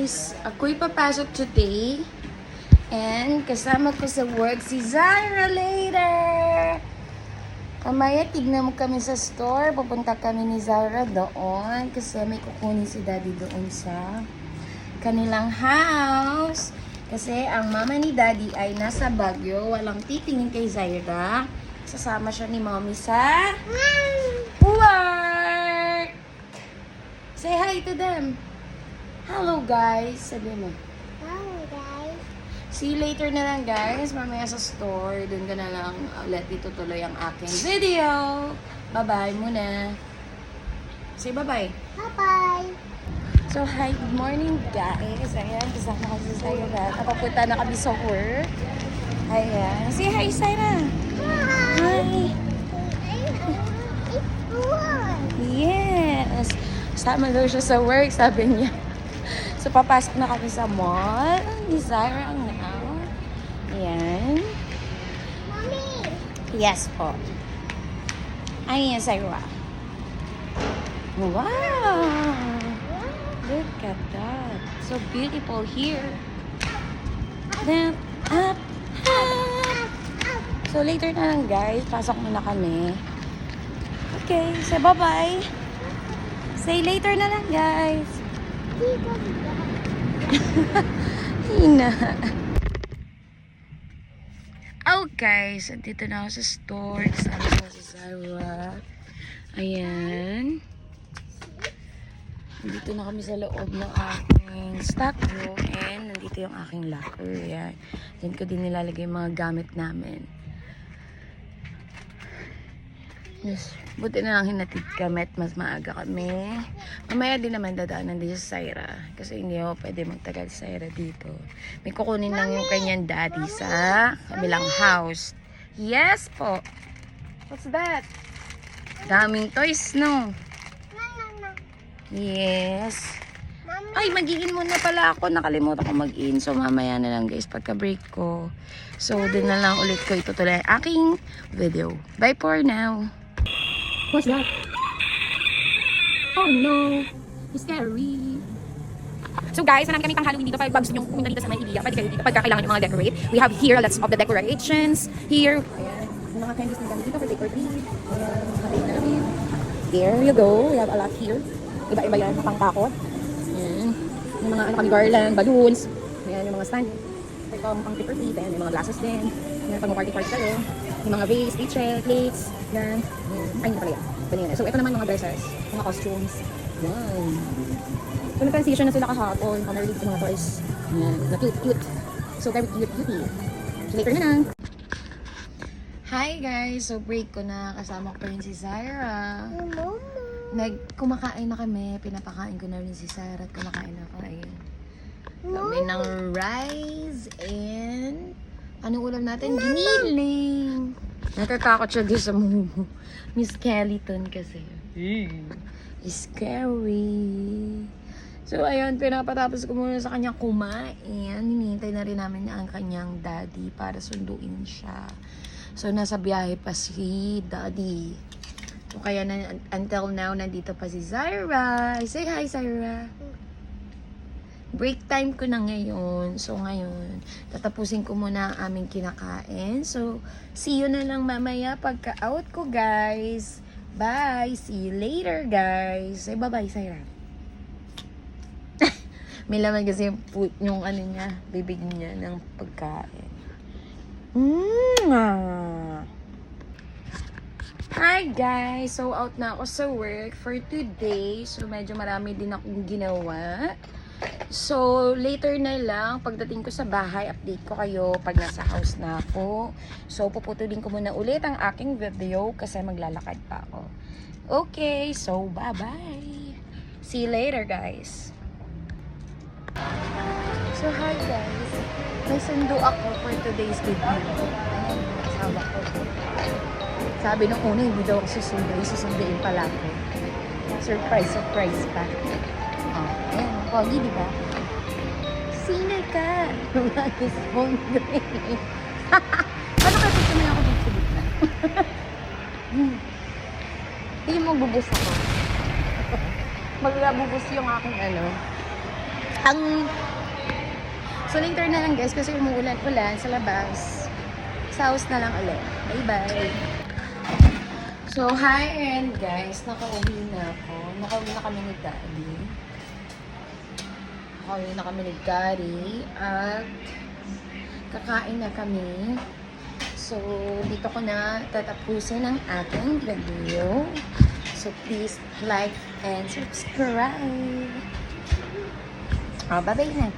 guys, ako'y papasok today and kasama ko sa work si Zyra later. Kamaya tignan mo kami sa store, pupunta kami ni Zyra doon kasi may kukunin si daddy doon sa kanilang house. Kasi ang mama ni daddy ay nasa Baguio, walang titingin kay Zyra. Sasama siya ni mommy sa work. Say hi to them. Hello guys, sabi mo. Hello guys. See you later na lang guys, mamaya sa store. Doon ka na lang ulit itutuloy ang aking video. Bye-bye muna. Say bye-bye. Bye-bye. So hi, good morning guys. Ayan, kasama ko si Zyra. Napapunta na kami sa work. Ayan. Say hi, Zyra. Hi. Yes. Sama daw siya sa work, sabi niya. So, papasok na kami sa mall. Ni Zyra now. Ayan. Mommy. Yes po. Ayan, Zyra. Wow! Look at that. So beautiful here. Then, up, up. So, later na lang guys. Pasok muna kami. Okay, say bye-bye. Say later na lang guys. Hina. Okay, so dito na ako sa store. Kasama ko si Zyra. Ayan. Nandito na kami sa loob ng aking stock room. And nandito yung aking locker. Ayan. Diyan ko din nilalagay yung mga gamit namin. Yes. Buti na lang hinatid kami at mas maaga kami. Mamaya din naman dadaanan din sa Zyra. Kasi hindi ako pwede magtagal sa Zyra dito. May kukunin lang yung kanyang daddy sa kabilang house. Yes po. What's that? Daming toys, no? Yes. Ay, mag-in muna pala ako. Nakalimutan ko mag-in. So, mamaya na lang guys pagka-break ko. So, din na lang ulit ko itutuloy ang aking video. Bye for now. What's that? Oh no! It's scary. So guys, marami kami pang Halloween dito. Pag gusto nyo pumunta dito sa Maynila, pwede kayo dito pagka kailangan nyo mga decorate. We have here lots of the decorations. Here, ayan, yung mga candies na dito for decor tree. Ayan, there you go. We have a lot here. Iba-iba yan, pang takot. Ayan. Yung mga ano kami, garland, balloons. Ayan, yung mga stand. Ito, pang paper plate. Ayan, yung mga glasses din. Ayan, pang party-party kayo. Yung mga vase, teacher, plates. Yan. Ay, hindi pala yan. Ganyan. So, ito naman mga dresses. Mga costumes. Yan. So, nag-transition na sila kahapon. Pag-narinig ko mga toys. Yan. Na cute. So, very cute. So, later na lang. Hi guys! So, break ko na. Kasama ko pa rin si Zyra. Kumakain na kami. Pinapakain ko na rin si Zyra at kumakain na ako. Ayan. Kami ng rice and anong ulam natin? Giniling. Natatakot siya doon sa mumu. Miss Skeleton kasi. Scary. So, ayun, pinapatapos ko muna sa kanya kumain. Hinihintay na rin namin ang kanyang daddy para sunduin siya. So, nasa biyahe pa si daddy. So, kaya na, until now, nandito pa si Zyra. Say hi, Zyra. Break time ko na ngayon. So, ngayon, tatapusin ko muna ang aming kinakain. So, see you na lang mamaya pagka-out ko, guys. Bye! See you later, guys. Say bye-bye, Zyra. May laman kasi yung ano niya, bibig niya ng pagkain. Hi, guys! So, out na ako sa work for today. So, medyo marami din akong ginawa. So, later na lang, pagdating ko sa bahay, update ko kayo pag nasa house na ako. So, puputulin ko muna ulit ang aking video kasi maglalakad pa ako. Okay, so bye-bye. See you later, guys. So, hi guys. May sundo ako for today's video. Ayan, kasama ko. Sabi nung una, hindi daw ako susunduin pala ako. Surprise pa. Oh, ayan. Pogi, di ba? Sino ka? Lumakis mong green. Ano kasi tumay ako dito sa gitna? Hindi mo bubus ako. Magbubus yung aking ano. So later na lang guys kasi umuulan-ulan sa labas. Sa house na lang ulit. Bye-bye. So hi and guys, nakauwi na ako. Nakauwi na kami ni Daddy. Nakauwi na kami ni Daddy at kakain na kami. So dito ko na tatapusin ang aking video. So please like and subscribe. Bye-bye na.